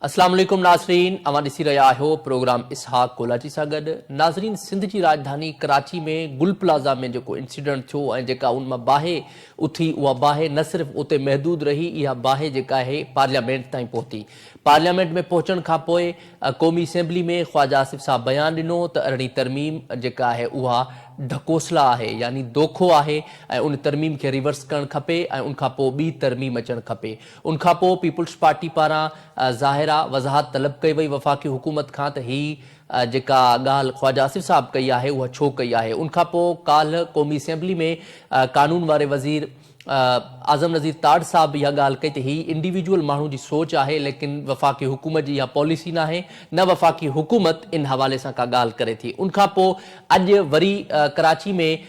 अस्सलाम वालेकुम नाज़रीन, अवां ॾिसी रहिया आहियो प्रोग्राम इसहाक कोलाची सां गॾु। नाज़रीन, सिंध जी राजधानी कराची में गुल प्लाज़ा में जेको इंसिडेंट थियो ऐं जेका उन मां बाहि उथी, उहा बाहि न सिर्फ़ु उते महदूद रही, इहा बाहि जेका आहे पार्लियामेंट ताईं पहुती। पार्लियामेंट में पहुचण खां पोइ क़ौमी असेंबली में ख्वाजा आसिफ साहब बयानु ॾिनो त अरिड़हीं तरमीम जेका आहे उहा ढकोसला आहे, यानी दोखो आहे ऐं उन तरमीम खे रिवर्स करणु खपे ऐं उनखां पोइ ॿी तरमीम अचणु खपे। उनखां पोइ पीपुल्स पार्टी पारां ज़ाहिरा वज़ाहत तलब कई वई वफ़ाक़ी हुकूमत खां त ही जेका ॻाल्हि ख्वाजा आसिफ साहब कई आहे उहा छो कई आहे। उनखां पोइ काल्ह क़ौमी असेंबली में कानून वारे वज़ीर आज़म नज़ीर ताड़ साहब इहा ॻाल्हि कई त ही इंडिविजुअल माण्हू जी सोच आहे, लेकिन वफ़ाक़ी हुकूमत जी इहा पॉलिसी न आहे, न वफ़ाक़ी हुकूमत इन हवाले सां का ॻाल्हि करे थी। उनखां पोइ अॼु वरी कराची में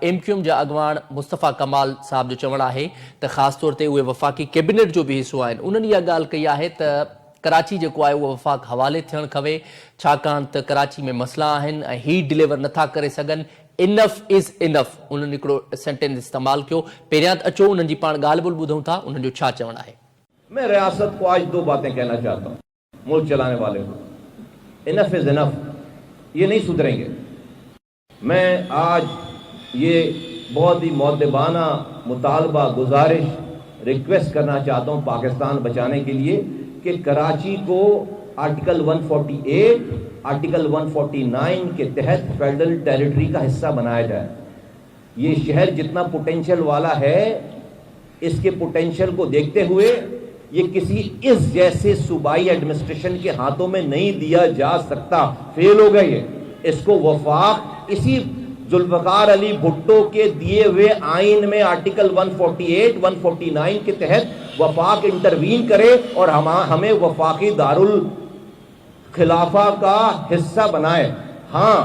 MQM जा अॻवान मुस्तफ़ा कमाल साहब जो चवणु आहे त ख़ासि तौर ते उहे वफ़ाक़ी कैबिनेट जो बि हिसो आहिनि। उन्हनि इहा ॻाल्हि कई आहे त कराची जेको आहे उहो वफ़ाक़ हवाले थियणु खपे, छाकाणि त कराची में मसइला आहिनि ऐं ही डिलीवर नथा करे सघनि। इनफ इज़ इनफ, उन्होंने हिकिड़ो सेंटेंस इस्तेमालु कयो। पहिरियां त अचो उन्हनि जी पाण ॻाल्हि ॿोल्हि ॿुधूं था, उन्हनि जो छा चवणु आहे। मैं रियासत को आज दो बातें कहना चाहता हूँ, मुल्क चलाने वाले को। इनफ इज इनफ, ये नहीं सुधरेंगे। मैं आज ये बहुत ही मुअद्दबाना मुतालबा, गुजारिश, रिक्वेस्ट करना चाहता हूँ पाकिस्तान बचाने के लिए कि कराची को आर्टिकल 148, आर्टिकल 149 के तहत फेडरल टेरिटरी का हिस्सा बनाया जाए। ये शहर जितना पोटेंशियल वाला है, इसके पोटेंशियल को देखते हुए ये किसी इस जैसे सूबाई एडमिनिस्ट्रेशन के हाथों में नहीं दिया जा सकता। फेल हो गए ये। इसको वफाक इसी जुल्फ़कार अली भुट्टो के दिए हुए आइन में आर्टिकल 148, 149 के तहत वफाक इंटरवीन करे और हमें वफाकी दारुल खिलाफा का हिस्सा बनाए। हाँ,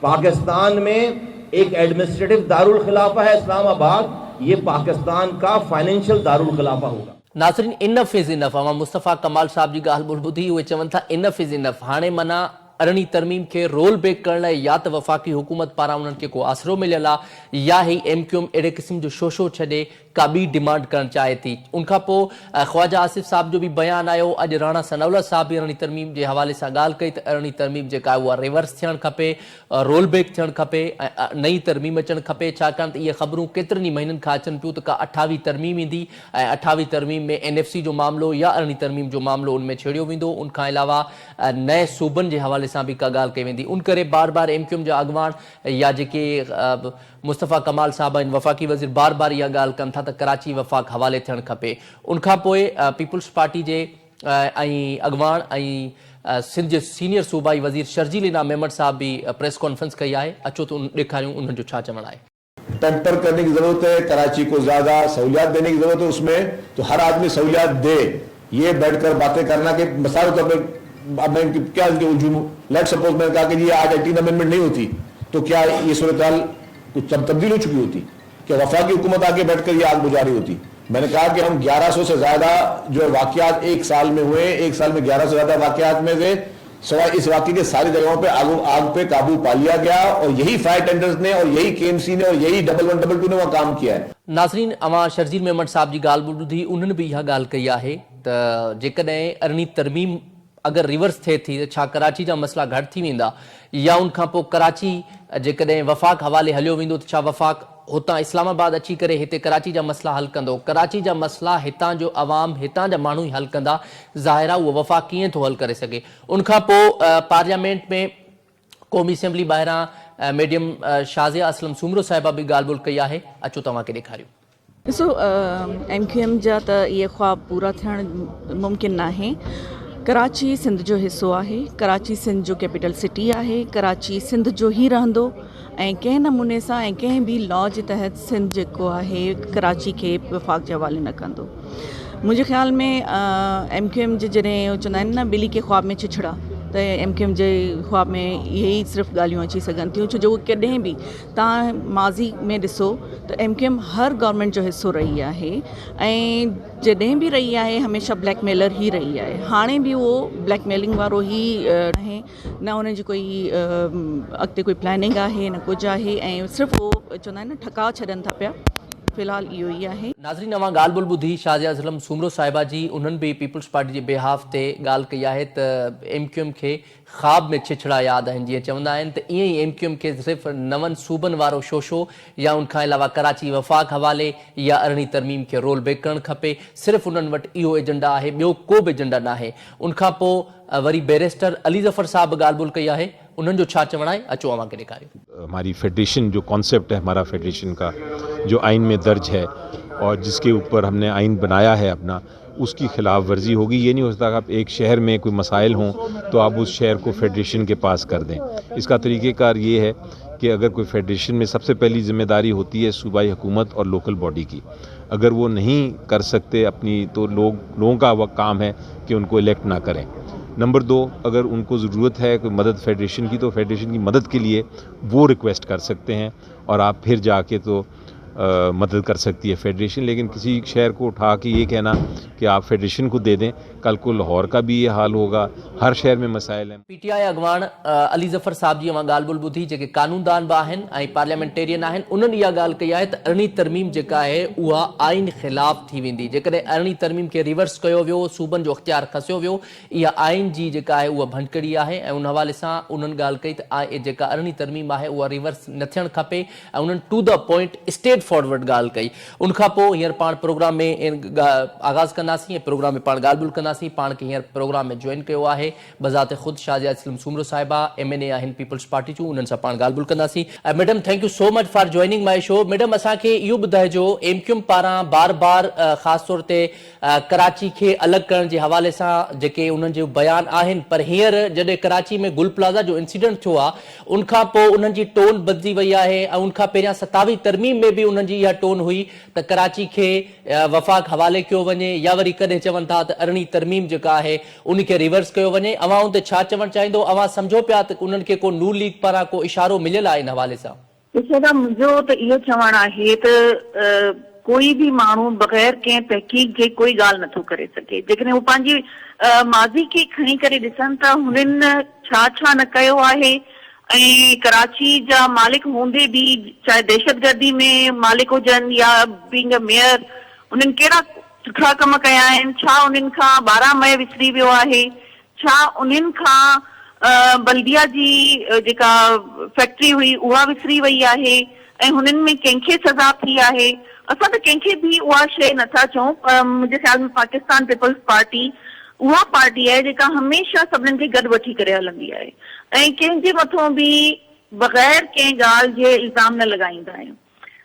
पाकिस्तान में एक एडमिनिस्ट्रेटिव दारुल खिलाफा है इस्लामाबाद, ये पाकिस्तान का फाइनेंशियल दारुल खिलाफा होगा। नाज़रीन, इनफ इज़ इनफ। मुस्तफ़ा कमाल साहब जी ॻाल्हि ॿोल्हि ॿुधी, उहे चवनि था इनफ इज़ इनफ। हाणे माना अरिड़हीं तरमीम खे रोल बैक करण लाइ या त वफ़ाक़ी हुकूमत पारां उन्हनि खे को आसरो मिलियल आहे, या ही MQM अहिड़े क़िस्म जो शोशो छॾे का ॿी डिमांड करणु चाहे थी। उनखां पोइ ख्वाजा आसिफ साहब जो बि बयानु आयो। अॼु राणा सनाउल्लाह साहब बि अरिड़हीं तरमीम जे हवाले सां ॻाल्हि कई त अरिड़हीं तरमीम जेका आहे उहा रिवर्स थियणु खपे, रोल बैक थियणु खपे ऐं नई तरमीम अचणु खपे, छाकाणि त इहे ख़बरूं केतिरनि ई महीननि खां अचनि पियूं त का 28वीं तरमीम ईंदी ऐं 28वीं तरमीम में NFC जो मामिलो या अरिड़हीं तरमीम जो मामिलो उनमें छेड़ियो वेंदो। उनखां अलावा नए सूबनि जे हवाले सां बि का ॻाल्हि कई वेंदी। उन करे बार बार MQM जा अॻवान या जेके मुस्तफ़ा कमाल साहब आहिनि, वफ़ाक़ी वज़ीर, बार बार इहा ॻाल्हि कनि था त कराची वफ़ाक़ हवाले थियणु खपे। उनखां पोइ पीपुल्स पार्टी जे ऐं अॻवान ऐं सिंध जे सीनियर सूबाई वज़ीर शर्जील इनाम मेमण साहब बि प्रेस कॉन्फ्रेंस कई आहे। अचो त ॾेखारियूं उन्हनि जो छा चवणु आहे। टेम्पर करने की जरूरत है, कराची को ज्यादा सहूलियात देने की जरूरत है उसमें, तो हर आदमी सहूलियात दे। ये बैठकर बातें करना कि मिसाल तौर पर क्या लेट सपोज मैंने कहा कि ये आज 18 अमेंडमेंट नहीं होती तो क्या ये सूरत हाल कुछ तब्दील हो चुकी होती, कि वफाकी हुकूमत आके बैठकर ये आग बुझा रही होती। मैंने कहा कि हम 1100 से ज्यादा जो वाकयात एक साल में हुए, एक साल में 1100 से ज्यादा वाकयात में से सवाई इस वाकये के सारी जगहों पे आग पे काबू पा लिया गया और यही फायर टेंडर्स ने और यही KMC ने और यही 1112 ने वहां काम किया है। नाज़रीन, अवां शर्जील मेमण साहब जी ॻाल्हि ॿुधी, उन्हनि बि इहा ॻाल्हि कई आहे त जेकॾहिं अरिड़हीं तरमीम अगर रिवर्स थिए थी त छा कराची जा मसइला घटि थी वेंदा, या उनखां पोइ कराची जेकॾहिं वफ़ाक़ हवाले हलियो वेंदो त छा वफ़ाक़ हुतां इस्लामाबाद अची करे हिते कराची जा मसइला हल कंदो। कराची जा मसइला हितां जो अवाम, हितां जा माण्हू ई हल कंदा। ज़ाहिर आहे उहो वफ़ाक़ कीअं थो हल करे सघे। उनखां पोइ पार्लियामेंट में क़ौमी असेंबली ॿाहिरां मीडियम शाज़िया असलम सूमरो साहिबा बि ॻाल्हि ॿोल्हि कई आहे। अचो तव्हांखे ॾेखारियूं। ॾिसो, MQM जा त इहे ख्वाब पूरा थियणु मुमकिन न आहे। कराची सिंध जो हिसो आहे, कराची सिंध जो कैपिटल सिटी आहे, कराची सिंध जो ई रहंदो ऐं कंहिं नमूने सां ऐं कंहिं बि लॉ जे तहत सिंध जेको आहे कराची खे वफ़ाक़ जे हवाले न कंदो। मुंहिंजे ख़्याल में MQM जे जॾहिं चवंदा आहिनि न ॿिली के ख्वाब में छिछड़ा, त MQM जे ख्वाब में इहे ई सिर्फ़ु ॻाल्हियूं अची सघनि थियूं, छो जो कॾहिं बि तव्हां माज़ी में ॾिसो त MQM हर गवर्नमेंट जो हिसो रही आहे ऐं जॾहिं बि रही आहे हमेशह ब्लैकमेलर ई रही आहे। हाणे बि उहो ब्लैकमेलिंग वारो ई आहे, न हुन जी कोई अॻिते कोई प्लानिंग आहे न कुझु आहे, ऐं सिर्फ़ु उहो चवंदा आहिनि न ठका छॾनि था पिया। फ़िलहाल इहो ई आहे। नाज़रीन, अवां ॻाल्हि ॿोल ॿुधी शाज़िया ज़लम सूमरो साहिबा जी। उन्हनि बि पीपल्स पार्टी जे बिहाफ ते ॻाल्हि कई आहे त MQM खे ख़्वाब में छिछड़ा यादि आहिनि। जीअं चवंदा आहिनि त ईअं ई MQM खे सिर्फ़ु 9 सूबनि वारो शोशो या उनखां अलावा कराची वफ़ाक़ हवाले या अरिड़हीं तरमीम खे रोल बैक करणु खपे। सिर्फ़ु उन्हनि वटि इहो एजेंडा आहे, ॿियो को बि एजेंडा न आहे। उनखां पोइ वरी बैरिस्टर अली ज़फ़र साहब ॻाल्हि ॿोल कई आहे। उन्हनि जो छा चवणु आहे, अचो अवां खे ॾेखारियो। हमारी फेडरेशन जो कॉन्सेप्ट है, हमारा फेडरेशन का जो आइन में दर्ज है और जिसके ऊपर हमने आइन बनाया है अपना, उसकी खिलाफ वर्जी होगी। ये नहीं हो सकता कि आप एक शहर में कोई मसाइल हों तो आप उस शहर को फेडरेशन के पास कर दें। इसका तरीक़ेकार ये है कि अगर कोई फेडरेशन में सबसे पहली जिम्मेदारी होती है सूबाई हुकूमत और लोकल बॉडी की। अगर वो नहीं कर सकते अपनी, तो लोगों का वह काम है कि उनको इलेक्ट ना करें। नंबर 2, अगर उनको ज़रूरत है कोई मदद फेडरेशन की, तो फेडरेशन की मदद के लिए वो रिक्वेस्ट कर सकते हैं और आप फिर जाके तो मदद कर सकती है फेडरेशन। लेकिन किसी शहर को उठा के ये कहना कि आप फेडरेशन को दे दें, कल को लाहौर का भी ये हाल होगा। हर शहर में मसाइल हैं। PTI अॻवान अली ज़फ़र साहब जी अवां ॻाल्हि ॿोल ॿुधी, जेके कानूनदान बि आहिनि ऐं पार्लियामेंटेरियन आहिनि। उन्हनि इहा ॻाल्हि कई आहे त अरिड़हीं तरमीम जेका आहे उहा आइन ख़िलाफ़ थी वेंदी। जेकॾहिं अरिड़हीं तरमीम खे रिवर्स कयो वियो, सूबनि जो इख्तियार खसियो वियो, इहा आइन जी जेका आहे उहा भंडकड़ी आहे। ऐं उन हवाले सां उन्हनि ॻाल्हि कई त जेका अरिड़हीं तरमीम आहे उहा रिवर्स न थियणु खपे। ऐं उन्हनि to the point straightforward ॻाल्हि कई। उनखां पोइ हींअर पाण प्रोग्राम में आगाज़ कंदासीं ऐं प्रोग्राम में पाण ॻाल्हि ॿोल कंदासीं। पाण खे हींअर प्रोग्राम में जॉइन कयो आहे बज़ात ख़ुदि शाज़िया ज़लम सूमरो साहिबा, MNA आहिनि पीपल्स पार्टी जूं। उन्हनि सां पाण ॻाल्हि ॿोल कंदासीं। Madam, thank you so much for joining my show. Madam, असांखे इहो ॿुधाइजो, MQM पारां बार बार ख़ासि तौर ते कराची खे अलॻि करण जे हवाले सां जेके उन्हनि जो बयान आहिनि, पर हींअर जॾहिं कराची में गुल प्लाज़ा जो इंसिडेंट थियो आहे, उनखां पोइ उन्हनि जी टोन बदिली वई आहे। ऐं उनखां पहिरियां 27 तरमीम में बि उन्हनि जी इहा टोन हुई त कराची खे वफ़ाक़ हवाले कयो वञे, या वरी कॾहिं चवनि था त अरिड़हीं तरमीम जेका आहे उन खे रिवर्स कयो वञे। अवां उन ते छा चवणु चाहींदो? अवां सम्झो पिया त उन्हनि खे को नून लीग पारां को इशारो मिलियल आहे इन हवाले सां? ॾिसो, मुंहिंजो त इहो चवणु आहे त कोई बि माण्हू बग़ैर कंहिं तहक़ीक़ जे कोई ॻाल्हि नथो करे सघे। जेकॾहिं हू पंहिंजी माज़ी खे खणी करे ॾिसनि त हुननि छा छा न कयो आहे। ऐं कराची जा मालिक हूंदे बि, चाहे दहशतगर्दी में मालिक हुजनि या बीइंग अ मेयर, उन्हनि कहिड़ा सुठा कम कया आहिनि। छा उन्हनि खां 12 मई विसरी वियो आहे? छा उन्हनि खां बल्दिया जी जेका फैक्ट्री हुई उहा विसरी वई आहे ऐं हुननि में कंहिंखे सज़ा थी आहे? असां त कंहिंखे बि उहा शइ नथा चऊं, पर मुंहिंजे ख़्याल में पाकिस्तान पीपल्स पार्टी उहा पार्टी आहे जेका हमेशह सभिनीनि खे गॾु वठी करे हलंदी आहे ऐं कंहिंजे मथां बि बग़ैर कंहिं ॻाल्हि जे इल्ज़ाम न लॻाईंदा आहियूं।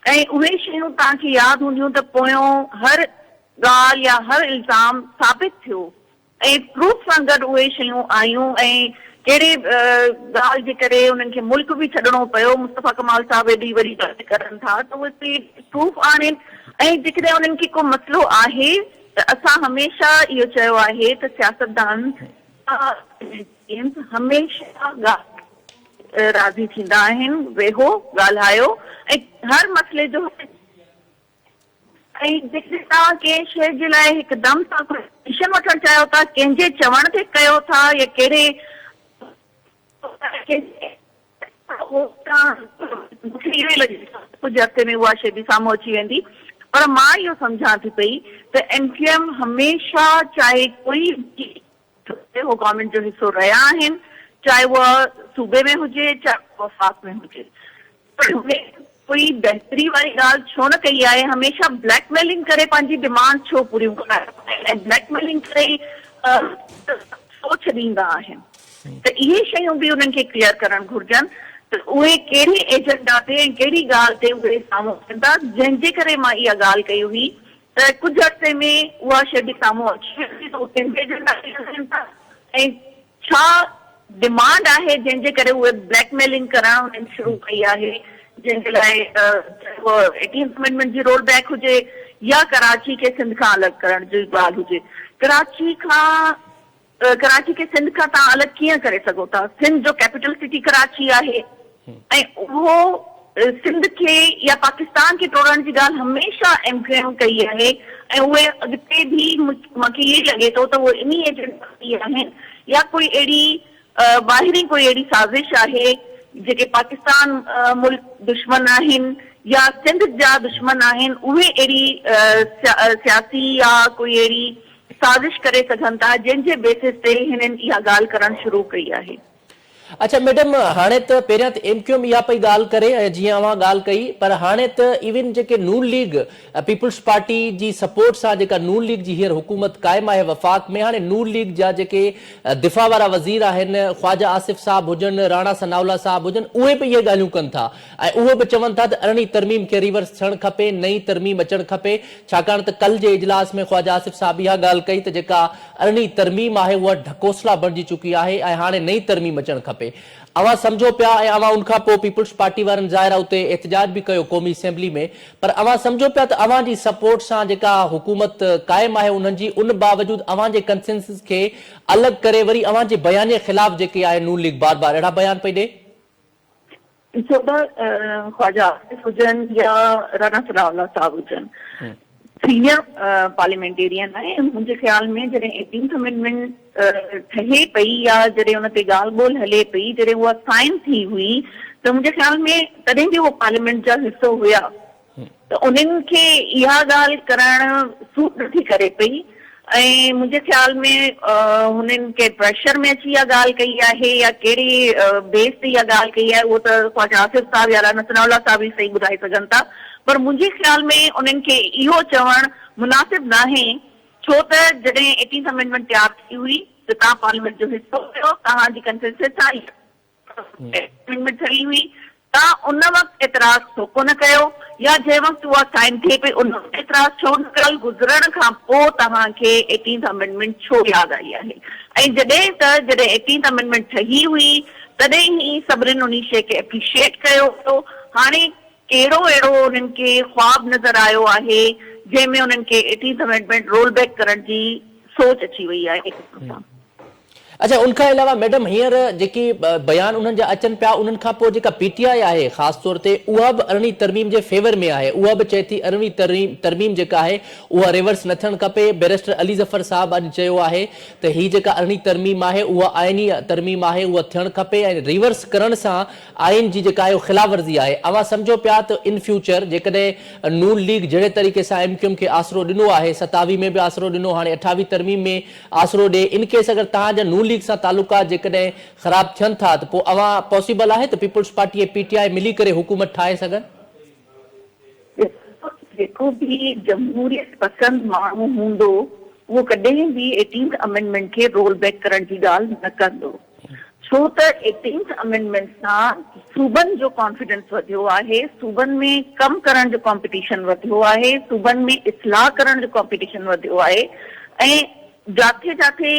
ऐं उहे शयूं तव्हांखे यादि हूंदियूं त पोयों हर ॻाल्हि या हर इल्ज़ाम साबित थियो ऐं प्रूफ सां गॾु उहे शयूं आयूं। ऐं कहिड़े ॻाल्हि जे करे उन्हनि खे मुल्क बि छॾिणो पियो। मुस्तफ़ा कमाल साहब एॾी वॾी ॻाल्हि करनि था त उहे प्रूफ आणनि। ऐं जेकॾहिं उन्हनि खे को मसइलो आहे त असां हमेशह इहो चयो आहे त सियासतदान हमेशह राज़ी थींदा आहिनि, वेहो ॻाल्हायो ऐं हर मसइले जो। ऐं जेकॾहिं तव्हां कंहिं शइ जे लाइ हिकदमि सां डिसीशन वठणु चाहियो था, कंहिंजे चवण ते कयो था या कहिड़े मूंखे इहो ई लॻे कुझु हफ़्ते में उहा शइ बि साम्हूं अची वेंदी। पर मां इहो सम्झां थी पई त MQM हमेशह, चाहे कोई हो गवर्नमेंट जो हिसो रहिया आहिनि, चाहे उहा सूबे में हुजे चाहे वफ़ाक़ में हुजे, कोई बहितरी वारी ॻाल्हि छो न कई आहे। हमेशह ब्लैकमेलिंग करे पंहिंजी डिमांड छो पूरियूं कराए ऐं ब्लैकमेलिंग करे सोच ॾींदा आहिनि। त इहे शयूं बि उन्हनि खे क्लियर करणु घुरिजनि त उहे कहिड़े एजेंडा ते ऐं कहिड़ी ॻाल्हि ते उहे साम्हूं कंदा, जंहिंजे करे मां इहा ॻाल्हि कई हुई त कुझु अर्से में उहा शइ बि साम्हूं अची वेंदी त उहे कंहिंजे एजेंडा ते हलनि था ऐं छा डिमांड आहे जंहिंजे करे उहे ब्लैकमेलिंग करणु उन्हनि शुरू कई आहे, जंहिंजे लाइ 18th अमेंडमेंट जी रोल बैक हुजे या कराची खे सिंध खां अलॻि करण जी ॻाल्हि हुजे। कराची खे सिंध खां तव्हां अलॻि कीअं करे सघो था? सिंध जो कैपिटल सिटी कराची आहे ऐं उहो सिंध खे या पाकिस्तान खे तोड़ण जी ॻाल्हि हमेशह MQM कई आहे ऐं उहे अॻिते बि मूंखे इहे लॻे थो त उहे इन एजेंडा आहिनि या कोई अहिड़ी ॿाहिरीं कोई अहिड़ी साज़िश आहे जेके पाकिस्तान मुल्क दुश्मन आहिनि या सिंध जा दुश्मन आहिनि उहे अहिड़ी सियासी या कोई अहिड़ी साज़िश करे सघनि था जंहिंजे बेसिस ते हिननि इहा ॻाल्हि करणु शुरू कई आहे। अच्छा मैडम, हाणे त पहिरियां त MQM इहा पई ॻाल्हि करे ऐं जीअं अवां ॻाल्हि कई, पर हाणे त इवन जेके नून लीग पीपल्स पार्टी जी सपोर्ट सां जेका नून लीग जी हींअर हुकूमत क़ाइमु आहे वफ़ाक़ में, हाणे नून लीग जा जेके दिफ़ा वारा वज़ीर आहिनि, ख्वाजा आसिफ साहब हुजनि, राणा सनाउल्ला साहब हुजनि, उहे बि इहे ॻाल्हियूं कनि था ऐं उहे बि चवनि था त अरिड़हीं तरमीम खे रिवर्स थियणु खपे, नई तरमीम अचणु खपे, छाकाणि त कल्ह जे इजलास में ख्वाजा आसिफ साहब इहा ॻाल्हि कई त जेका अरिड़हीं तरमीम आहे उहा ढकोसला बणिजी चुकी आहे ऐं हाणे नई तरमीम अचणु खपे। अवां समझो पिया ऐं अवां उनखां पोइ पीपल्स पार्टी वारनि ज़ाहिर उते एहतजाज बि कयो क़ौमी असेंबली में, पर अवां समझो पिया त अवां जी सपोर्ट सां जेका हुकूमत क़ाइमु आहे उन्हनि जी, उन बावजूदि अवां जे कंसेंसस खे अलॻि करे वरी अवां जे बयान जे ख़िलाफ़ जेके आहे नून लीग बार बार अहिड़ा बयान पई ॾे। छो त ख्वाजा आसिफ हुजनि या राणा सनाउल्ला साहब हुजनि सीनियर पार्लियामेंटेरियन आहे। मुंहिंजे ख़्याल में जॾहिं 18th अमेंडमेंट ठहे पई या जॾहिं हुन ते ॻाल्हि ॿोल हले पई, जॾहिं उहा साइन थी हुई त मुंहिंजे ख़्याल में तॾहिं बि उहो पार्लियामेंट जा हिसो हुया, त उन्हनि खे इहा ॻाल्हि करणु सूट नथी करे पई ऐं मुंहिंजे ख़्याल में हुननि के प्रेशर में अची इहा ॻाल्हि कई आहे या कहिड़ी बेस ते इहा ॻाल्हि कई आहे उहो त ख्वाजा आसिफ साहब या राणा सनाउल्ला साहब ई सही ॿुधाए सघनि था, पर मुंहिंजे ख़्याल में उन्हनि खे इहो चवणु मुनासिब नाहे, छो त जॾहिं 18th अमेंडमेंट तयारु थी हुई त तव्हां पार्लियामेंट जो हिसो हुयो, तव्हांजी कंसेंसस आई अमेंडमेंट ठही हुई, तव्हां उन वक़्तु एतिराज़ छो कोन कयो या जंहिं वक़्तु उहा साइन थिए पई उन वक़्तु एतिराज़ छो न कयो, गुज़रण खां पोइ तव्हांखे 18th अमेंडमेंट छो यादि आई आहे। ऐं जॾहिं 18th अमेंडमेंट ठही हुई तॾहिं ई सभिनीनि उन शइ खे एप्रिशिएट कयो हो। हाणे कहिड़ो अहिड़ो उन्हनि खे ख्वाब नज़र आयो आहे जंहिंमें उन्हनि खे 18th अमेंडमेंट रोल बैक करण जी सोच अची वई आहे। अच्छा, उनखां अलावा मैडम हींअर जेकी बयान उन्हनि जा अचनि पिया उन्हनि खां पोइ जेका PTI आहे ख़ासि तौर ते उहा बि अरिड़हीं तरमीम जे फेवर में आहे, उहा बि चए थी अरिड़हीं तरमीम जेका आहे उहा रिवर्स न थियणु खपे। बैरिस्टर अली ज़फ़र साहब अॼु चयो आहे त हीअ जेका अरिड़हीं तरमीम आहे उहा आइनी तरमीम आहे, उहा थियणु खपे ऐं रिवर्स करण सां आइन जी जेका आहे खिलाफ़ वर्ज़ी आहे। अवां सम्झो पिया त इन फ्यूचर जेकॾहिं नून लीग जहिड़े तरीक़े सां MQM खे आसरो ॾिनो आहे, 27 में बि आसरो ॾिनो, हाणे 28 तरमीम में आसरो ॾे, इन केस अगरि तव्हांजा नून लीग सां तालुकात जेकॾहिं ख़राब थियनि था त पोइ अवां पॉसिबल आहे त पीपल्स पार्टी ऐं PTI मिली करे हुकूमत ठाहे सघनि? जेको बि जमहूरियत पसंद माण्हू हूंदो उहो कॾहिं बि 18th अमेंडमेंट खे रोल बैक करण जी ॻाल्हि न कंदो, छो त 18th अमेंडमेंट सां सूबनि जो कॉन्फिडेंस वधियो आहे, सूबनि में कम करण जो कॉम्पिटिशन वधियो आहे, सूबनि में इस्लाह करण जो कॉम्पिटिशन वधियो आहे ऐं जाथे जाथे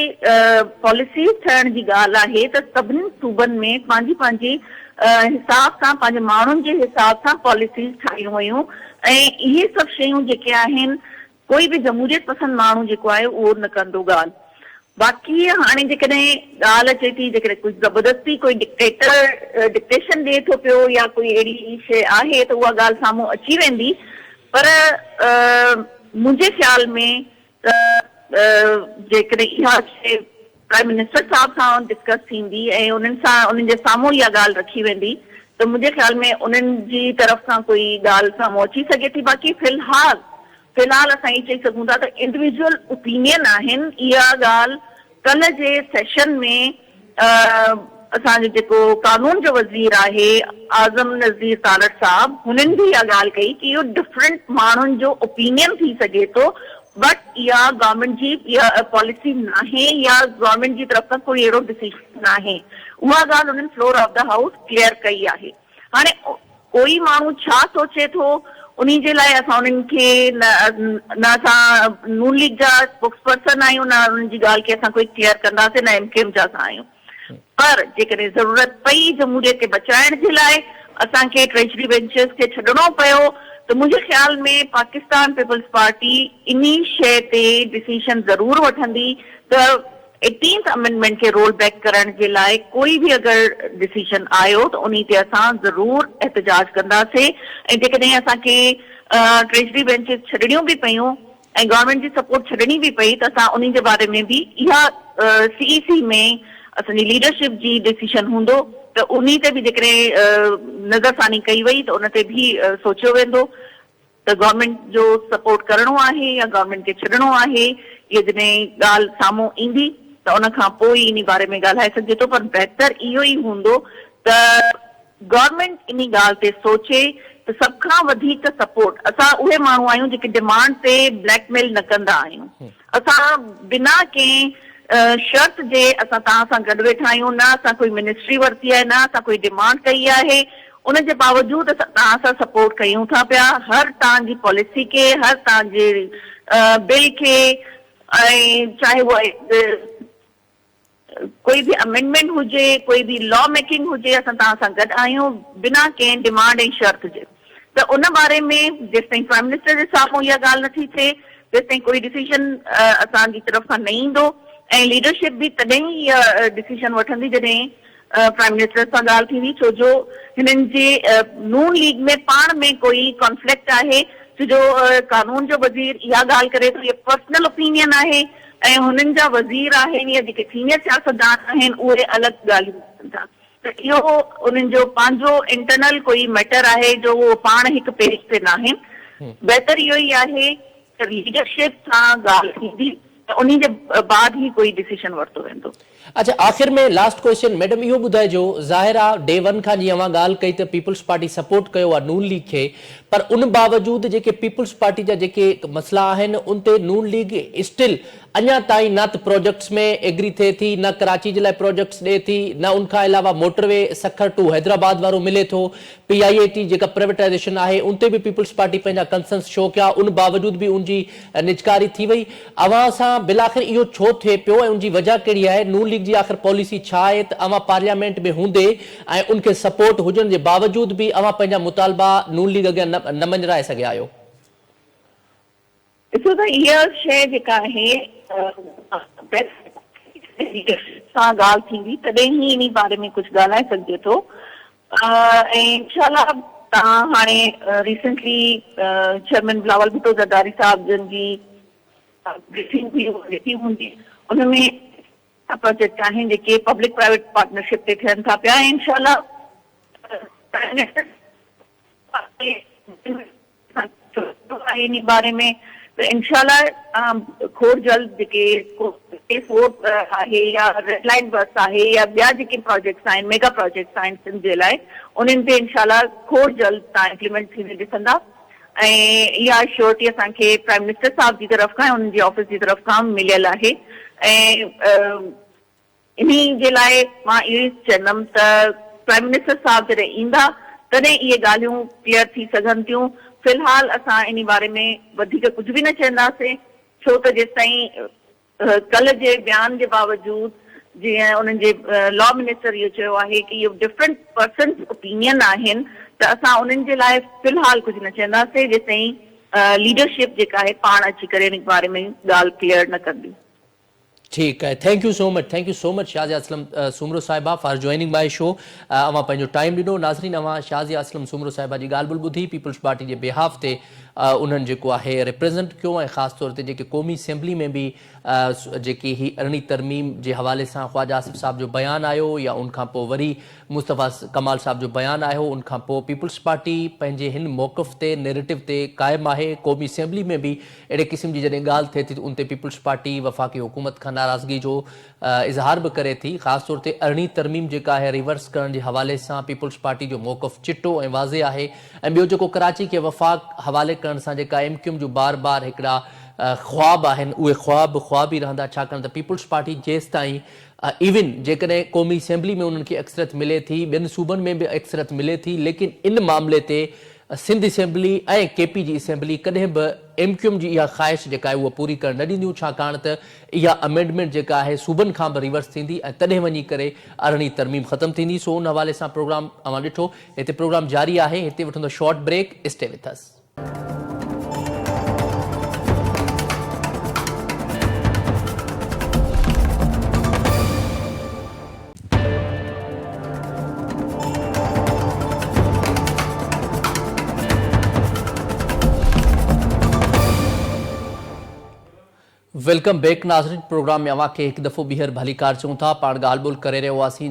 पॉलिसीज़ ठहण जी ॻाल्हि आहे त सभिनी सूबनि में पंहिंजी हिसाब सां पंहिंजे माण्हुनि जे हिसाब सां पॉलिसीज़ ठाहियूं हुयूं ऐं इहे सभु शयूं जेके आहिनि कोई बि जमहूरियत पसंद माण्हू जेको आहे उहो न कंदो ॻाल्हि। बाक़ी हाणे जेकॾहिं ॻाल्हि अचे थी जेकॾहिं कुझु ज़बरदस्ती कोई डिक्टेशन ॾिए थो पियो या कोई अहिड़ी शइ आहे त उहा ॻाल्हि साम्हूं अची वेंदी, पर मुंहिंजे ख़्याल में जेकॾहिं इहा शइ प्राइम मिनिस्टर साहब सां डिस्कस थींदी ऐं उन्हनि जे साम्हूं इहा ॻाल्हि रखी वेंदी त मुंहिंजे ख़्याल में उन्हनि जी तरफ़ सां कोई ॻाल्हि साम्हूं अची सघे थी। बाक़ी फ़िलहाल असां इहे चई सघूं था त इंडिविजुअल ओपिनियन आहिनि। इहा ॻाल्हि कल्ह जे सेशन में असांजो जेको कानून जो वज़ीर आहे आज़म नज़ीर तालट साहब, हुननि बि इहा ॻाल्हि कई कि इहो डिफरेंट माण्हुनि जो ओपिनियन थी सघे थो, बट इहा गवर्नमेंट जी इहा पॉलिसी नाहे या गवर्नमेंट जी तरफ़ सां कोई अहिड़ो डिसीजन नाहे। उहा ॻाल्हि उन्हनि floor of the house clear कई आहे। हाणे कोई माण्हू छा सोचे थो उन्ही जे लाइ असां उन्हनि खे न असां नून लीग जा स्पोक्स पर्सन आहियूं, न उन्हनि जी ॻाल्हि खे असां कोई क्लियर कंदासीं, न MQM जा असां आहियूं, पर जेकॾहिं ज़रूरत पई जमहूरियत खे बचाइण जे लाइ असांखे ट्रेजरी बेंचिस खे छॾणो पियो त मुंहिंजे ख़्याल में पाकिस्तान पीपल्स पार्टी इन्ही शइ ते डिसीजन ज़रूर वठंदी त 18th अमेंडमेंट खे रोल बैक करण जे लाइ कोई बि अगरि डिसीजन आयो त उन ते असां ज़रूर एहतजाज कंदासीं ऐं जेकॾहिं असांखे ट्रेजरी बेंचिस छॾणियूं बि पयूं ऐं गवर्नमेंट जी सपोर्ट छॾणी बि पई त असां उन जे बारे में बि इहा CEC में असांजी लीडरशिप जी डिसीजन हूंदो त उन ते बि जेकॾहिं नज़रसानी कई वई त उन ते बि सोचियो वेंदो त गवर्नमेंट जो सपोर्ट करणो आहे या गवर्नमेंट खे छॾणो आहे। इहा जॾहिं ॻाल्हि साम्हूं ईंदी त उन खां पोइ इन बारे में ॻाल्हाए सघिजे थो, पर बहितर इहो ई हूंदो त गवर्नमेंट इन ॻाल्हि ते सोचे त सभ खां वधीक सपोर्ट असां उहे माण्हू आहियूं जेके डिमांड ते ब्लैकमेल न कंदा आहियूं। असां बिना कंहिं शर्त जे असां तव्हां सां गॾु वेठा आहियूं, न असां कोई मिनिस्ट्री वरिती आहे, न असां कोई डिमांड कई आहे, उन जे बावजूद असां तव्हां सां सपोर्ट कयूं था पिया हर तव्हांजी पॉलिसी खे, हर तव्हांजे बिल खे, ऐं चाहे उहा कोई भी अमेंडमेंट हुजे, कोई भी लॉ मेकिंग हुजे, असां तव्हां सां गॾु आहियूं बिना कंहिं डिमांड ऐं शर्त जे। त उन बारे में जेसि ताईं प्राइम मिनिस्टर जे साम्हूं इहा ॻाल्हि नथी थिए तेसि ताईं कोई डिसीजन असांजी तरफ़ खां न ईंदो, ऐं लीडरशिप बि तॾहिं ई इहा डिसीजन वठंदी जॾहिं प्राइम मिनिस्टर सां ॻाल्हि थींदी, छो जो हिननि जे नून लीग में पाण में कोई कॉन्फ्लिक्ट आहे, छो जो कानून जो वज़ीर इहा ॻाल्हि करे थो, इहा पर्सनल ओपिनियन आहे, ऐं हुननि जा वज़ीर आहिनि या जेके सीनियर सियासतदान आहिनि उहे अलॻि ॻाल्हियूं कनि था। त इहो उन्हनि जो पंहिंजो इंटरनल कोई मैटर आहे जो उहो पाण हिकु पेज ते न आहिनि। बहितर इहो ई आहे त लीडरशिप सां ॻाल्हि थींदी त उन जे बाद ई कोई डिसीजन वरितो वेंदो। अच्छा, आख़िर में लास्ट क्वेश्चन मैडम इहो ॿुधाइजो, ज़ाहिर आहे डे वन खां जीअं अवां ॻाल्हि कई त पीपल्स पार्टी सपोर्ट कयो आहे नून लीग खे, पर उन बावजूद जेके पीपल्स पार्टी जा जेके मसला आहिनि उन ते नून लीग स्टिल अञा ताईं न त प्रोजेक्ट्स में एग्री थिए थी, न कराची जे लाइ प्रोजेक्ट्स ॾिए थी, न उनखां अलावा मोटरवे सखर टू हैदराबाद वारो मिले थो, PIAT जेका प्राइवेटाइजेशन आहे उन ते बि पीपल्स पार्टी पंहिंजा कंसर्न्स शो कया, उन बावजूद बि उनजी निजकारी थी वई। अवां सां बिलाख़िर इहो छो थिए पियो ऐं उनजी वजह कहिड़ी आहे? नून लीग जी आख़िर पॉलिसी छा आहे त अवां पार्लियामेंट में हूंदे ऐं उनखे सपोर्ट हुजण जे बावजूद बि अवां पंहिंजा मुतालबा नून लीग अॻियां न मंझराए सघिया आहियो? ॾिसो त इहा शइ जेका आहे सां ॻाल्हि थींदी तॾहिं ई इन बारे में कुझु ॻाल्हाए सघिजे थो। ऐं इंशाल्लाह तव्हां हाणे रिसेंटली चेयरमैन बिलावल भुट्टो ज़रदारी साहब जन जी ब्रीफिंग हुई हूंदी, उनमें प्रोजेक्ट आहिनि जेके पब्लिक प्राइवेट पार्टनरशिप ते थियनि था पिया, ऐं इंशाल्लाह इन बारे में त इंशाल्लाह खोड़ जल्द जेके फोर्ट आहे या रेड लाइन बस आहे या ॿिया जेके प्रोजेक्ट्स आहिनि, मेगा प्रोजेक्ट्स आहिनि सिंध जे लाइ, उन्हनि ते इंशाल्लाह खोड़ जल्द तव्हां इम्प्लीमेंट थींदे ॾिसंदा। ऐं इहा श्योरिटी असांखे प्राइम मिनिस्टर साहब जी तरफ़ खां, उन्हनि जी ऑफिस जी तरफ़ खां मिलियल आहे। ऐं इन जे लाइ मां इहो चवंदमि त प्राइम मिनिस्टर साहब जॾहिं ईंदा तॾहिं इहे ॻाल्हियूं क्लियर थी सघनि थियूं। फ़िलहाल असां इन बारे में वधीक कुझु बि न चवंदासीं, छो त जेसि ताईं कल्ह जे बयान जे बावजूद जीअं उन्हनि जे लॉ मिनिस्टर इहो चयो आहे कि इहो डिफरेंट पर्सन ओपिनियन आहिनि, त असां उन्हनि जे लाइ फ़िलहाल कुझु न चवंदासीं जेसि ताईं लीडरशिप जेका आहे पाण अची करे इन बारे में ॻाल्हि क्लियर न कंदी। ठीक है, thank you so much Shazia Aslam Soomro साहिबा फॉर जॉइनिंग माय शो। अवां पंहिंजो टाइम ॾिनो। नाज़रीन, अवां शाज़िया असलम सुमरो साहिबा जी ॻाल्हि ॿुधी, पीपल्स पार्टी जे बिहाफ ते उन्हनि जेको आहे रिप्रेज़ेंट कयो, ऐं ख़ासि तौर ते जेके क़ौमी असेंबली में बि जेकी ही अरिड़हीं तरमीम जे हवाले सां ख्वाजा आसिफ साहब जो बयानु आयो या उनखां पोइ वरी मुस्तफ़ा कमाल साहब जो बयानु आयो, उनखां पोइ पीपल्स पार्टी पंहिंजे हिन मौक़िफ़ ते नैरेटिव ते क़ाइमु आहे। क़ौमी असेंबली में बि अहिड़े क़िस्म जी जॾहिं ॻाल्हि थिए थी उन ते पीपल्स पार्टी वफ़ाक़ी हुकूमत खां नाराज़गी जो इज़हार बि करे थी। ख़ासि तौर ते अरिड़हीं तरमीम जेका आहे रिवर्स करण जे हवाले सां पीपल्स पार्टी जो मौक़िफ़ चिटो ऐं वाज़े आहे। ऐं ॿियो जेको कराची खे वफ़ाक़ हवाले करण सां जेका MQM जो बार बार हिकिड़ा ख्वाब आहिनि, उहे ख्वाब ई रहंदा, छाकाणि त पीपल्स पार्टी जेसि ताईं इवन जेकॾहिं क़ौमी असेंबली में उन्हनि खे अक्सरियत मिले थी, ॿियनि सूबनि में बि अक्सरियत मिले थी, लेकिन इन मामले ते सिंध असेंबली ऐं KP जी असेंबली कॾहिं बि MQM जी इहा ख़्वाहिश जेका आहे उहा पूरी करणु न ॾींदियूं, छाकाणि त इहा अमेंडमेंट जेका आहे सूबनि खां बि रिवर्स थींदी ऐं तॾहिं वञी करे अरिड़हीं तरमीम ख़तमु थींदी। सो उन हवाले सां प्रोग्राम अवां ॾिठो, हिते प्रोग्राम जारी आहे, हिते वठंदो short break, stay with us. Welcome back नाज़रीन, प्रोग्राम में अवां खे हिकु दफ़ो ॿीहर भली कार चऊं था। पाण ॻाल्हि ॿोल करे रहियो हुआसीं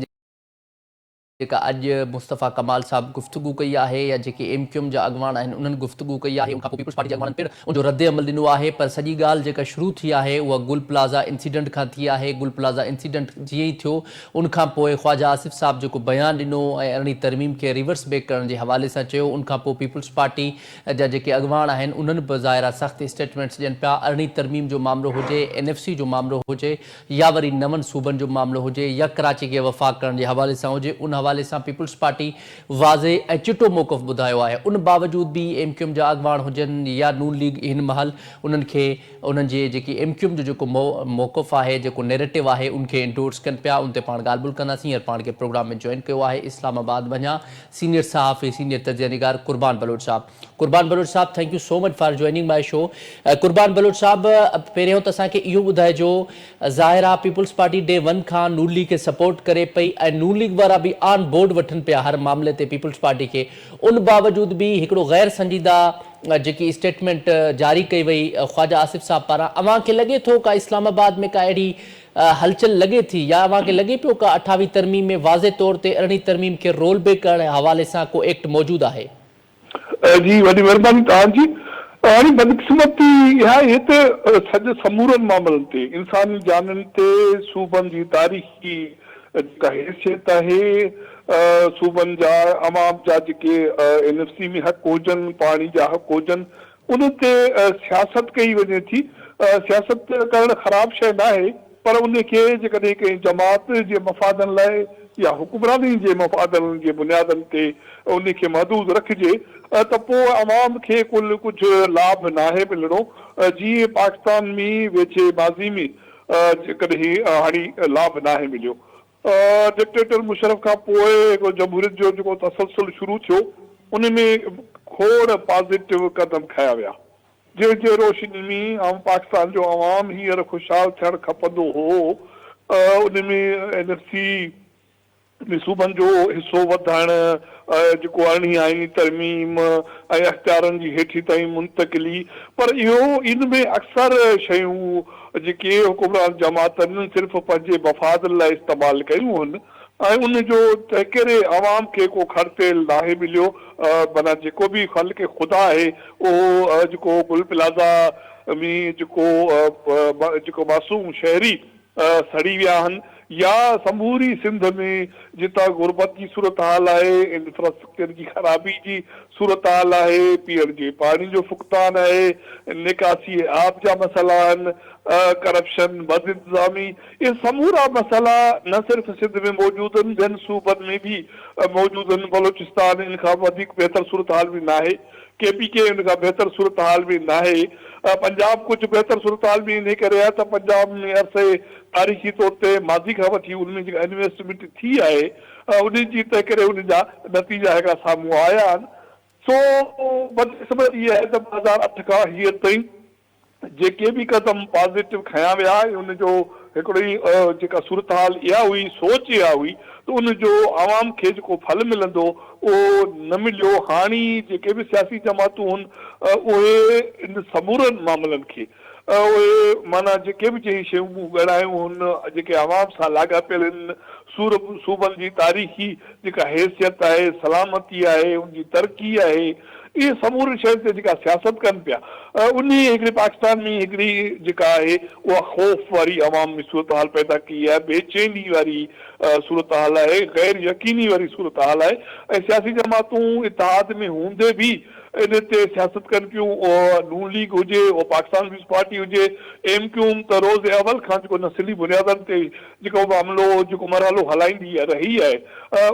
जेका अॼु मुस्तफ़ा कमाल साहब गुफ्तगू कई आहे या जेके MQM जा अॻवान आहिनि उन्हनि गुफ्तगू कई आहे, उनखां पोइ पीपल्स पार्टी जे अॻवाननि पिणु उनजो रद्द अमल ॾिनो आहे। पर सॼी ॻाल्हि जेका शुरू थी आहे उहा गुल प्लाज़ा इंसिडेंट खां थी आहे। गुल प्लाज़ा इंसिडेंट जीअं ई थियो उनखां पोइ ख्वाजा आसिफ़ साहब जेको बयानु ॾिनो ऐं अरिड़हीं तरमीम खे रिवर्स बैक करण जे हवाले सां चयो, उनखां पोइ पीपल्स पार्टी जा जेके अॻवान आहिनि उन्हनि बि ज़ाहिर आहे सख़्त स्टेटमेंट्स ॾियनि पिया। अरिड़हीं तरमीम जो मामिलो हुजे, NFC जो मामिलो हुजे या वरी नवनि सूबनि जो मामिलो हुजे या कराची खे वफ़ाक़ करण जे हवाले सां हुजे, उन हवाले सां पीपल्स पार्टी वाज़े ऐं चिटो मौक़िफ़ ॿुधायो आहे। उन बावजूद बि MQM जा अॻवान हुजनि या नून लीग हिन महल उन्हनि खे उन्हनि जे जेकी MQM जो जेको मौक़िफ़ आहे, जेको नैरेटिव आहे, उनखे इंडोर्स कनि पिया। उन ते पाण ॻाल्हि ॿोल कंदासीं। हींअर पाण खे प्रोग्राम में जॉइन कयो आहे इस्लामाबाद वञा सीनियर सहाफ़ी, सीनियर तजज़िया कुर्बान बलोच साहब। कुर्बान बलोच साहब, thank you so much for joining my show. Qurban Baloch साहब, पहिरियों त असांखे इहो ॿुधाइजो, ज़ाहिर आहे पीपल्स पार्टी डे 1 खां नून लीग खे सपोर्ट करे पई ऐं नून लीग वारा बि ऑन बोर्ड वठनि पिया हर मामले ते पीपल्स पार्टी खे। उन बावजूद बि हिकिड़ो गैर संजीदा जेकी स्टेटमेंट जारी कई वई ख्वाजा आसिफ़ साहब पारां, अव्हांखे लॻे थो का इस्लामाबाद में का अहिड़ी हलचल लॻे थी या अव्हांखे लॻे पियो का 28वीं तरमीम में वाज़े तौर ते 18वीं तरमीम खे रोल बैक करण जे हवाले सां को एक्ट मौजूदु आहे? जी वॾी महिरबानी तव्हांजी। हाणे बदकिस्मती इहा आहे त सॼे समूरनि मामलनि ते, इंसानी जाननि ते, सूबनि जी तारीख़ी जेका हैसियत आहे, सूबनि जा अवाम जा जेके NFC में हक़ हुजनि, पाणी जा हक़ हुजनि, उन ते सियासत कई वञे थी। सियासत करणु ख़राब शइ न आहे, पर उनखे जेकॾहिं कंहिं जमात जे मफ़ादनि लाइ या हुक्मरानी जे मफ़ादनि जे बुनियादनि ते उनखे महदूद रखिजे त पोइ अवाम खे कुझु लाभ नाहे मिलणो। जीअं पाकिस्तान में वेझे माज़ी में जेकॾहिं हाणे लाभ नाहे मिलियो। डिक्टेटर मुशर्रफ खां पोइ हिकिड़ो जमहूरियत जो जेको तसलसल शुरू थियो, उन में खोड़ पॉज़िटिव कदम खया विया, जंहिंजे रोशनी में पाकिस्तान जो अवाम हींअर ख़ुशहाल थियणु खपंदो हो। उन में NFC सूबनि जो हिसो वधाइणु, जेको 18वीं आईनी तरमीम ऐं अख़्तियारनि जी हेठि ताईं मुंतकिली, पर इहो इन में अक्सर शयूं जेके हुकुमरान जमातनि सिर्फ़ु पंहिंजे मफ़ाद लाइ इस्तेमालु कयूं आहिनि ऐं उनजो तहकीरे अवाम खे को खर्तेल नाहे मिलियो। माना जेको बि ख़ल्क़ ख़ुदा आहे उहो जेको गुल प्लाज़ा में जेको मासूम शहरी सड़ी विया आहिनि, या समूरी सिंध में जितां गुरबत जी सूरत हाल आहे, इंफ्रास्ट्रक्चर जी ख़राबी जी सूरत हाल आहे, पीअण जे पाणी जो फुक़तान आहे, निकासी आब जा मसइला आहिनि, करप्शन, बद इंतज़ामी, इहे समूरा मसइला न सिर्फ़ु सिंध में मौजूदु आहिनि, ॿियनि सूबनि में बि मौजूदु आहिनि। बलोचिस्तान इन खां वधीक बहितर सूरत हाल बि नाहे, KPK इन खां बहितर सूरत हाल बि नाहे। पंजाब कुझु बहितर सूरत हाल बि इन करे आहे त पंजाब में अरसे तारीख़ी तौर ते माज़ी खां वठी उनमें जेका इन्वेस्टमेंट थी आहे उन जी तंहिं करे उन जा नतीजा हिकिड़ा साम्हूं आया आहिनि। सो बदकिस्मत इहा आहे त 2008 खां हींअर ताईं जेके बि क़दम पॉज़िटिव खया विया, उनजो हिकिड़ी जेका सूरत हाल इहा हुई, सोच इहा हुई त उनजो आवाम खे जेको फल मिलंदो उहो न मिलियो। हाणे जेके बि सियासी जमातूं आहिनि उहे इन समूरनि मामलनि खे उहे माना जेके बि चई शयूं ॻणायूं आहिनि, जेके आवाम सां लाॻापियल आहिनि, सूबनि जी तारीख़ी जेका हैसियत आहे, सलामती आहे, उनजी तरक़ी आहे, इहे समूरी शयुनि ते जेका सियासत कनि पिया, उन हिकिड़ी पाकिस्तान में हिकिड़ी जेका आहे उहा ख़ौफ़ वारी अवाम में सूरत हाल पैदा कई आहे, बेचैनी वारी सूरत हाल आहे, गैर यकीनी वारी सूरत हाल आहे। ऐं सियासी जमातूं इतिहाद में हूंदे बि इन ते सियासत कनि पियूं, नून लीग हुजे, पाकिस्तान पीपल्स पार्टी हुजे, MQM त रोज़ अवल खां जेको नस्ली बुनियादनि ते जेको मामिलो जेको मरहलो हलाईंदी रही आहे,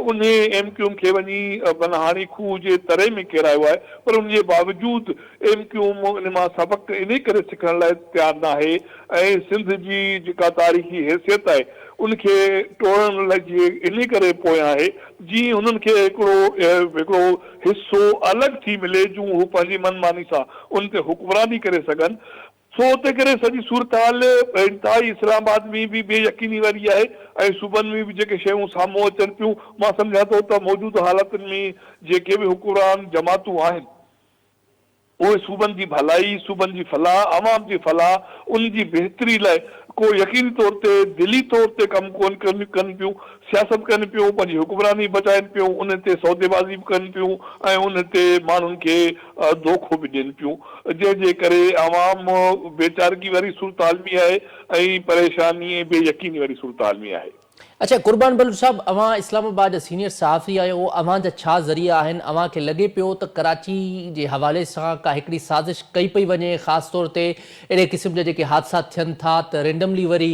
उन MQM खे वञी माना हाणे खूह जे तरे में किरायो आहे, पर उनजे बावजूद MQM इन मां सबक़ इन करे सिखण लाइ तयारु न आहे ऐं सिंध जी जेका तारीख़ी हैसियत आहे उनखे टोड़ण लाइ इन करे पोयां आहे जीअं हुननि खे हिकिड़ो हिसो अलॻि थी मिले, जूं हू पंहिंजी मनमानी सां उन ते हुक्मरानी करे सघनि। सो तंहिं करे सॼी सूरत हाल इंतिहाई इस्लामाबाद में बि बेयकीनी वारी आहे ऐं सूबनि में बि जेके शयूं साम्हूं अचनि पियूं, मां सम्झां थो त मौजूदु हालतुनि में जेके बि हुकुमरान जमातूं आहिनि उहे सूबनि जी भलाई, सूबनि जी फलाह, अवाम जी फलाह, उन जी बहितरी लाइ को यकीनी तौर ते दिली तौर ते कम कोन कनि पियूं, सियासत कनि पियूं, पंहिंजी हुक्मरानी बचाइनि पियूं, उन ते सौदेबाज़ी बि कनि पियूं ऐं उन ते माण्हुनि खे धोखो बि ॾियनि पियूं, जंहिंजे करे आवाम बेचारगी वारी सूरत हाल में आहे ऐं परेशानी बेयकीनी वारी सूरत हाल में आहे। अच्छा कुर्बान बलूच साहब, अवां इस्लामाबाद जा सीनियर सहाफ़ी आहियो, अवां जा छा ज़रिया आहिनि? अवां खे लॻे पियो त कराची जे हवाले सां का हिकिड़ी साज़िश कई पई वञे, ख़ासि तौर ते अहिड़े क़िस्म जा जेके हादसा थियनि था त रेंडमली वरी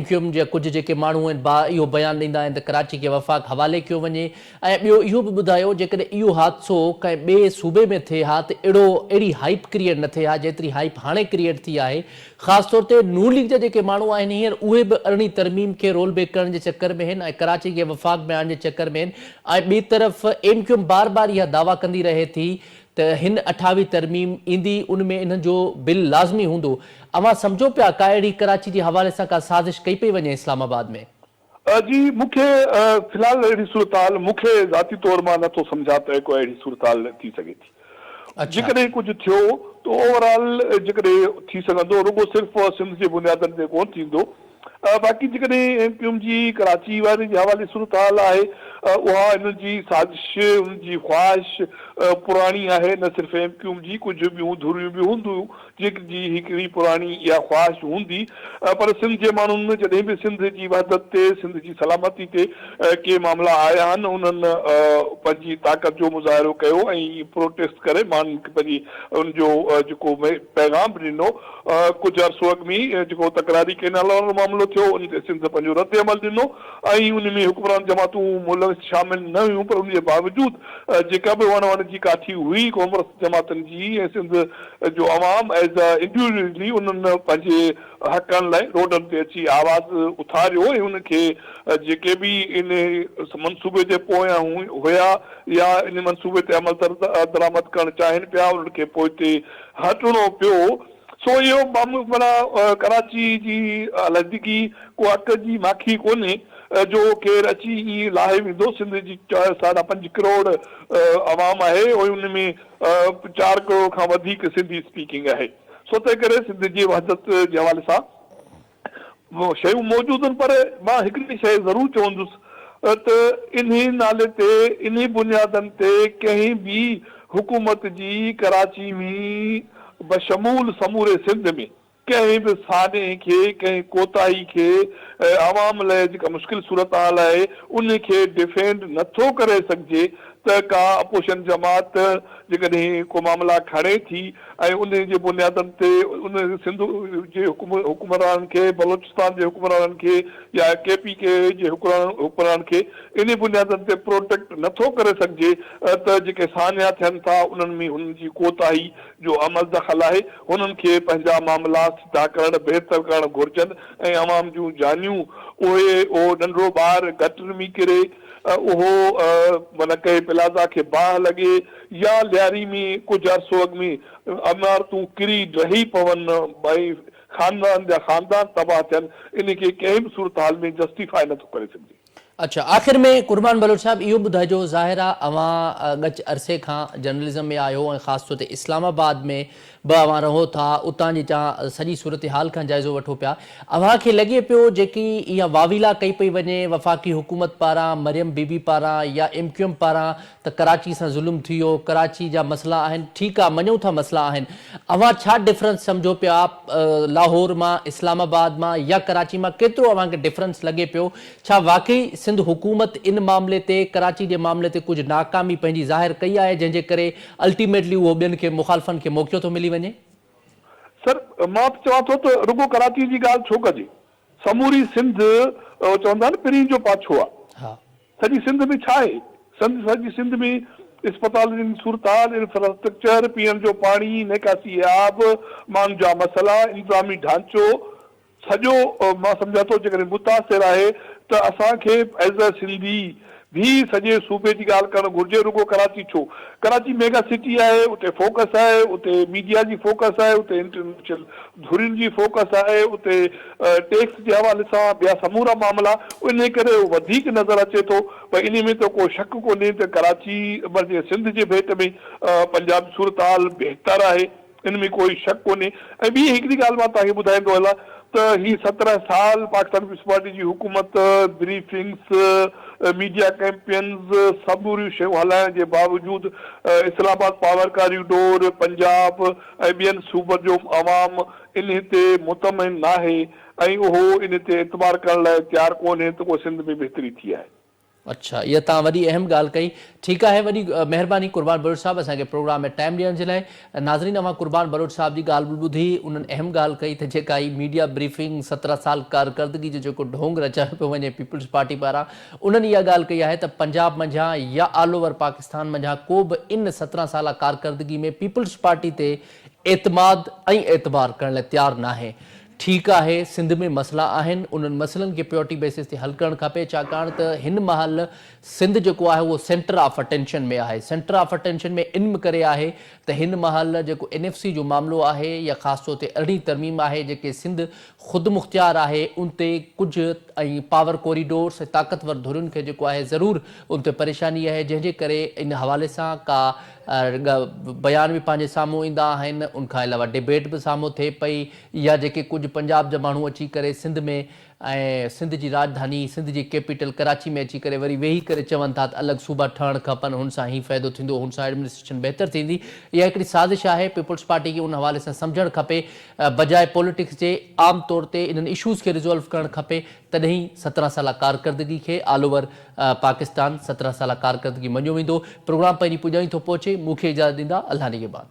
MQM जा कुझु जेके माण्हू आहिनि इहो बयानु ॾींदा आहिनि त कराची खे वफ़ाक़ हवाले कयो वञे, ऐं ॿियो इहो बि ॿुधायो जेकॾहिं इहो हादसो कंहिं ॿिए सूबे में थिए हा त अहिड़ी हाइप क्रिएट न थिए हा जेतिरी हाइप हाणे क्रिएट थी आहे। ख़ासि तौर ते नून लीग जा जेके माण्हू आहिनि हींअर उहे बि अरिड़हीं तरमीम खे रोल बैक करण जे चक्कर में आहिनि ऐं कराची खे वफ़ाक़ में आणण जे चक्कर में आहिनि, ऐं ॿी तरफ़ MQM बार बार इहा दावा कंदी रहे थी त हिन 28वीं तरमीम ईंदी, उन में इन्हनि जो बिल लाज़मी हूंदो। अवां सम्झो पिया का अहिड़ी कराची जे हवाले सां का साज़िश कई पई वञे इस्लामाबाद में? जी मूंखे फ़िलहाल अहिड़ी सूरत हाल मूंखे ज़ाती तौर मां नथो सम्झा त को अहिड़ी सूरत हाल थी सघे थी। जेकॾहिं कुझु थियो त ओवरऑल जेकॾहिं थी सघंदो, रुगो सिर्फ़ु सिंध जे बुनियादनि ते कोन थींदो। बाक़ी जेकॾहिं MQM जी कराची वारे जे हवाले सूरत हाल आहे, उहा हिन जी साज़िश उन जी ख़्वाहिश पुराणी आहे, न सिर्फ़ु MQM जी, कुझु ॿियूं धुरियूं बि हूंदियूं जंहिंजी हिकिड़ी पुराणी इहा ख़्वाहिश हूंदी, पर सिंध जे माण्हुनि जॾहिं बि सिंध जी वहदत ते, सिंध जी सलामती ते के मामला आया आहिनि, उन्हनि पंहिंजी ताक़त जो मुज़ाहिरो कयो ऐं प्रोटेस्ट करे माण्हुनि खे पंहिंजी उनजो जेको पैगाम ॾिनो। कुझु अर्सो अॻु में जेको तकरारी केनाल वारो मामिलो थियो, उन ते सिंध पंहिंजो रद्द अमल ॾिनो ऐं उन में हुक्मरान जमातूं मुल्क शामिल न हुयूं, पर उनजे बावजूदि जेका बि वण जी काठी हुई कांग्रेस जमातनि जी ऐं सिंध जो अवाम एज़ अ इंडिविजुअली उन्हनि पंहिंजे हक़नि लाइ रोडनि ते अची आवाज़ उथारियो ऐं उनखे जेके बि इन मनसूबे जे पोयां हुया या इन मनसूबे ते अमल दरामद करणु चाहिनि पिया, उन्हनि खे पोइ ते हटणो पियो। सो इहो माना कराची जी अलहदगी को अक जी माखी कोन्हे जो केरु अची ईअं लाहे वेंदो। सिंध जी 5.5 करोड़ अवाम आहे ऐं उन में 4 करोड़ खां वधीक सिंधी स्पीकिंग आहे। सो तंहिं करे सिंध जी वहदत जे हवाले सां शयूं मौजूदु आहिनि, पर मां हिकिड़ी शइ ज़रूरु चवंदुसि त इन नाले ते, इन बुनियादनि ते कंहिं बि हुकूमत जी कराची में बशमूल समूरे सिंध में कंहिं बि साने खे, कंहिं कोताही खे, आवाम लाइ जेका मुश्किल सूरत हाल आहे उन खे डिफेंड नथो करे सघिजे त का अपोजिशन जमात जेकॾहिं को मामला खणे थी ऐं उन जे बुनियादनि ते उन सिंध जे हुकुमरान खे, बलोचिस्तान जे हुकुमरान खे या KPK जे हुकुमरान खे इन बुनियादनि ते प्रोटेक्ट नथो करे सघिजे त जेके सानिया थियनि था उन्हनि में हुननि जी कोताही जो अमल दख़ल आहे, हुननि खे पंहिंजा मामला सिधा करणु, बहितर करणु घुरिजनि ऐं अवाम जूं जानियूं उहो नंढड़ो ॿार गटर में किरे उहो माना कंहिं प्लाज़ा खे बाहि लॻे या लियारी में कुझु अर्सो अॻु में इमारतूं किरी ढही पवनि, भई खानदान जा खानदान तबाह थियनि, इन खे कंहिं बि सूरत हाल में जस्टिफाई नथो करे सघिजे। अच्छा, आख़िर में कुर्बान बलोच साहब इहो ॿुधाइजो, ज़ाहिर आहे अवां गच अरसे खां जर्नलिज़म में आहियो ऐं ख़ासि तौर ते इस्लामाबाद में बि अवां रहो था, उतां जी सॼी सूरत हाल खां जाइज़ो वठो पिया, अवां खे लॻे पियो जेकी इहा वाविला कई पई वञे वफ़ाक़ी हुकूमत पारां, मरियम बीबी पारां या MQM पारां त कराची सां ज़ुल्म थी वियो, कराची जा मसइला आहिनि, ठीकु आहे मञूं था मसइला आहिनि, अवां छा डिफरेंस सम्झो पिया लाहौर मां, इस्लामाबाद मां या कराची मां, केतिरो अवां खे डिफरेंस लॻे पियो? छा वाकई सिंध हुकूमत इन मामले ते, कराची जे मामले ते कुझु नाकामी पंहिंजी ज़ाहिर कई आहे जंहिंजे करे अल्टीमेटली उहो ॿियनि खे मुखालफ़नि खे मौक़ो थो मिली वञे? सर मां चवां थो त रुगो कराची जी ॻाल्हि छो कजे, समूरी सिंध चवंदा आहिनि पिरीं जो पाछो आहे। सॼी सिंध में छा आहे? सॼी सिंध में इस्पताल जी सूरत हाल, इंफ्रास्ट्रक्चर, पीअण जो पाणी, निकासी आब, माण्हुनि जा मसइला, इंतज़ामी ढांचो सॼो मां सम्झां थो जेकॾहिं मुतासिर आहे त असांखे एज़ अ सिंधी भी सॼे सूबे जी ॻाल्हि करणु घुरिजे। रुगो कराची छो? कराची मेगा सिटी आहे, उते फोकस आहे, उते मीडिया जी फोकस आहे, उते इंटरनेशनल धुरियुनि जी फोकस आहे, उते टैक्स जे हवाले सां ॿिया समूरा मामला, इन करे वधीक नज़र अचे थो। भई इन में त को शक कोन्हे त कराची सिंध जे भेट में पंजाब सूरत हाल बहितर आहे, इन में कोई शक कोन्हे। ऐं ॿी हिकिड़ी ॻाल्हि मां तव्हांखे ॿुधाईंदो हलां, त ही 17 साल पाकिस्तान पीपल्स पार्टी जी हुकूमत ब्रीफिंग्स मीडिया कैंपेन्स सभु शयूं हलाइण जे बावजूद इस्लामाबाद पावर कॉरिडोर पंजाब ऐं ॿियनि सूबनि जो अवाम इन ते मुतमिन नाहे ऐं उहो इन ते एतबार करण लाइ तयारु कोन्हे त को सिंध में बहितरी थी आहे। अच्छा, इहा तव्हां वॾी अहम ॻाल्हि कई। ठीकु आहे, वॾी महिरबानी कुर्बान बलोच साहब असांखे प्रोग्राम में टाइम ॾियण जे लाइ। नाज़रीन, अवां कुर्बान बलोच साहब जी ॻाल्हि बि ॿुधी, उन्हनि अहम ॻाल्हि कई त जेका ई मीडिया ब्रीफिंग 17 साल कारकर्दगी जो जेको ढोंग रचायो पियो वञे पीपल्स पार्टी पारां, उन्हनि इहा ॻाल्हि कई आहे त पंजाब मंझां या ऑल ओवर पाकिस्तान मंझां को बि इन 17 साल कारकर्दगी में पीपल्स पार्टी ते एतमाद ऐं एतबार करण लाइ तयारु नाहे। ठीकु आहे, सिंध में मसइला आहिनि, उन्हनि मसइलनि खे प्रायोरिटी बेसिस ते हल करणु खपे, छाकाणि त हिन महिल सिंध जेको आहे उहो सेंटर ऑफ अटेंशन में आहे। सेंटर ऑफ अटेंशन में इन करे आहे त हिन महिल जेको NFC जो मामिलो आहे या ख़ासि तौर ते 18 तरमीम आहे जेके सिंध ख़ुदि मुख़्तियार आहे, उन ते कुझु ऐं पावर कॉरिडोर्स ऐं ताक़तवर धुरियुनि खे जेको आहे ज़रूरु उन ते परेशानी आहे, जंहिंजे करे इन हवाले सां का बयान बि पंहिंजे साम्हूं ईंदा आहिनि। उनखां अलावा डिबेट बि साम्हूं थिए पई, या जेके कुझु पंजाब जा माण्हू अची करे सिंध में ऐं सिंध जी राजधानी सिंध जी कैपिटल कराची में अची करे वरी वेही करे चवनि था त अलॻि सूबा ठहणु खपनि, हुन सां ई फ़ाइदो थींदो, हुन सां एडमिनिस्ट्रेशन बहितर थींदी। इहा हिकिड़ी साज़िश आहे, पीपल्स पार्टी खे उन हवाले सां सम्झणु खपे, बजाए पॉलिटिक्स जे आम तौर ते इन्हनि इशूज़ खे रिज़ॉल्व करणु खपे, तॾहिं 17 साल कारकर्दगी खे ऑल ओवर पाकिस्तान 17 साल कारकर्दगी मञियो वेंदो। प्रोग्राम पंहिंजी पुॼाई थो पहुचे, मूंखे इजाज़त ॾींदा, अल्लाह निगहबान।